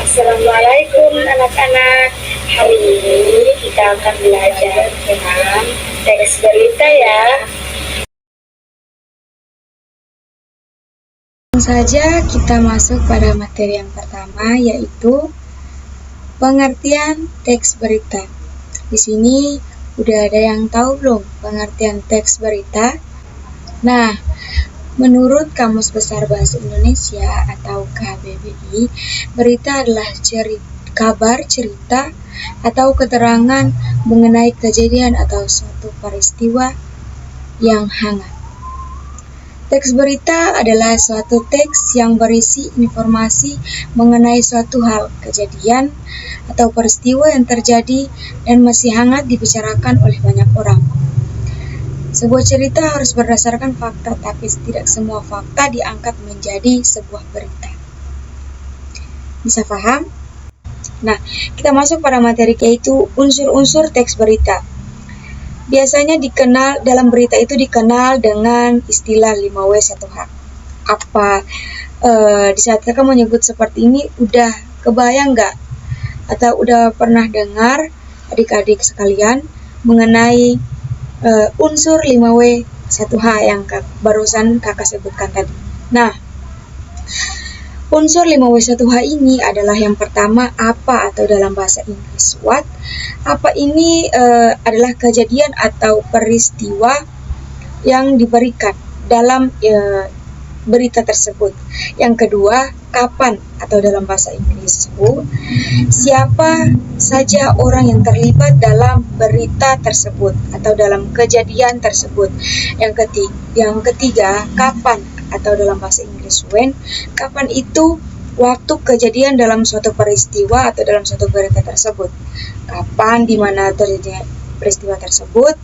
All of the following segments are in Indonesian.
Assalamualaikum anak-anak. Hari ini kita akan belajar tentang teks berita ya. Langsung saja kita masuk pada materi yang pertama, yaitu pengertian teks berita. Di sini udah ada yang tahu belum pengertian teks berita? Nah, menurut Kamus Besar Bahasa Indonesia atau KBBI, berita adalah kabar, cerita, atau keterangan mengenai kejadian atau suatu peristiwa yang hangat. Teks berita adalah suatu teks yang berisi informasi mengenai suatu hal, kejadian, atau peristiwa yang terjadi dan masih hangat dibicarakan oleh banyak orang. Sebuah cerita harus berdasarkan fakta, tapi tidak semua fakta diangkat menjadi sebuah berita. Bisa paham? Nah, kita masuk pada materi, yaitu unsur-unsur teks berita. Biasanya dalam berita itu dikenal dengan istilah 5W1H. Apa di saat kakak menyebut seperti ini, udah kebayang nggak? Atau udah pernah dengar adik-adik sekalian mengenai unsur 5W1H yang barusan kakak sebutkan tadi. Nah, unsur 5W1H ini adalah yang pertama, apa, atau dalam bahasa Inggris what. Apa ini adalah kejadian atau peristiwa yang diberikan dalam berita tersebut. Yang kedua, kapan, atau dalam bahasa Inggris who. Siapa saja orang yang terlibat dalam berita tersebut atau dalam kejadian tersebut. Yang ketiga, kapan, atau dalam bahasa Inggris when. Kapan itu waktu kejadian dalam suatu peristiwa atau dalam suatu berita tersebut. Kapan, di mana terjadi peristiwa tersebut.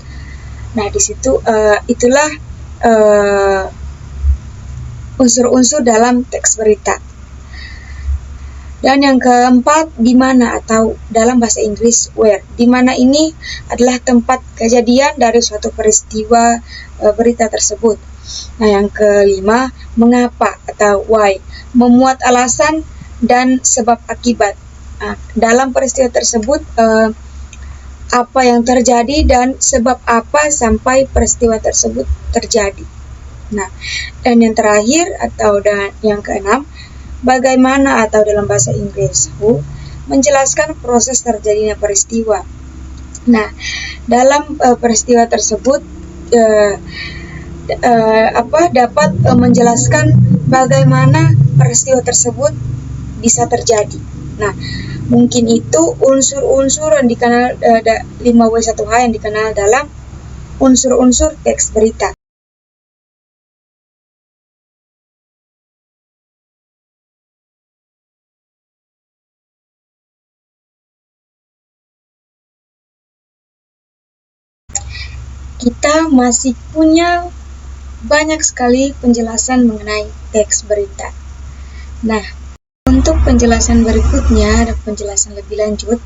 Nah, di situ itulah unsur-unsur dalam teks berita. Dan yang keempat, di mana, atau dalam bahasa Inggris where. Di mana ini adalah tempat kejadian dari suatu peristiwa berita tersebut. Nah, yang kelima, mengapa, atau why. Memuat alasan dan sebab akibat. Nah, dalam peristiwa tersebut apa yang terjadi dan sebab apa sampai peristiwa tersebut terjadi. Nah, dan yang terakhir yang keenam, bagaimana, atau dalam bahasa Inggris who, menjelaskan proses terjadinya peristiwa. Nah, dalam peristiwa tersebut dapat menjelaskan bagaimana peristiwa tersebut bisa terjadi. Nah, mungkin itu unsur-unsur yang dikenal 5W1H yang dikenal dalam unsur-unsur teks berita. Kita masih punya banyak sekali penjelasan mengenai teks berita. Nah, untuk penjelasan berikutnya dan penjelasan lebih lanjut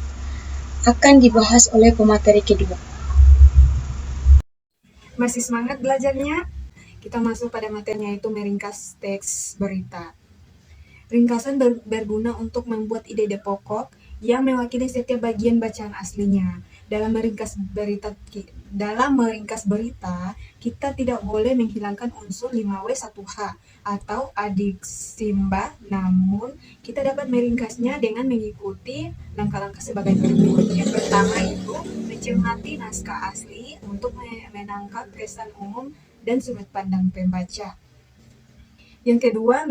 akan dibahas oleh pemateri kedua. Masih semangat belajarnya? Kita masuk pada materinya, yaitu meringkas teks berita. Ringkasan berguna untuk membuat ide-ide pokok yang mewakili setiap bagian bacaan aslinya. Dalam meringkas berita, kita tidak boleh menghilangkan unsur 5W1H atau adiksi-simbah, namun kita dapat meringkasnya dengan mengikuti langkah-langkah sebagai berikut. Yang pertama itu mencermati naskah asli untuk menangkap kesan umum dan sudut pandang pembaca. Yang kedua,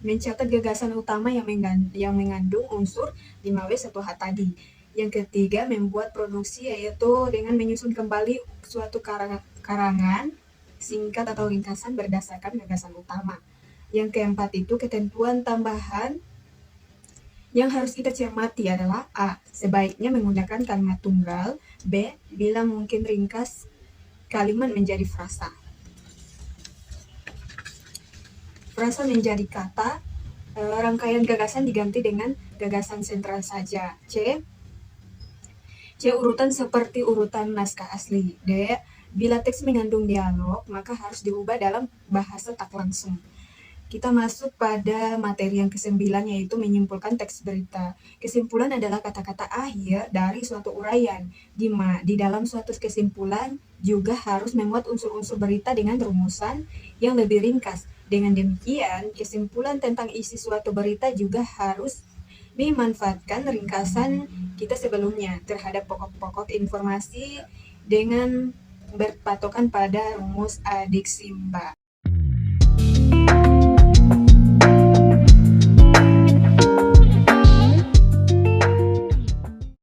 mencatat gagasan utama yang mengandung unsur 5W1H tadi. Yang ketiga, membuat produksi, yaitu dengan menyusun kembali suatu karangan singkat atau ringkasan berdasarkan gagasan utama. Yang keempat itu ketentuan tambahan yang harus kita cermati adalah A. Sebaiknya menggunakan kalimat tunggal. B. Bila mungkin ringkas kalimat menjadi frasa. Frasa menjadi kata, rangkaian gagasan diganti dengan gagasan sentral saja. C. Urutan seperti urutan naskah asli. D. Bila teks mengandung dialog, maka harus diubah dalam bahasa tak langsung. Kita masuk pada materi yang ke-9, yaitu menyimpulkan teks berita. Kesimpulan adalah kata-kata akhir dari suatu uraian. Di dalam suatu kesimpulan juga harus memuat unsur-unsur berita dengan rumusan yang lebih ringkas. Dengan demikian, kesimpulan tentang isi suatu berita juga harus memanfaatkan ringkasan kita sebelumnya terhadap pokok-pokok informasi dengan berpatokan pada rumus Adiksimba.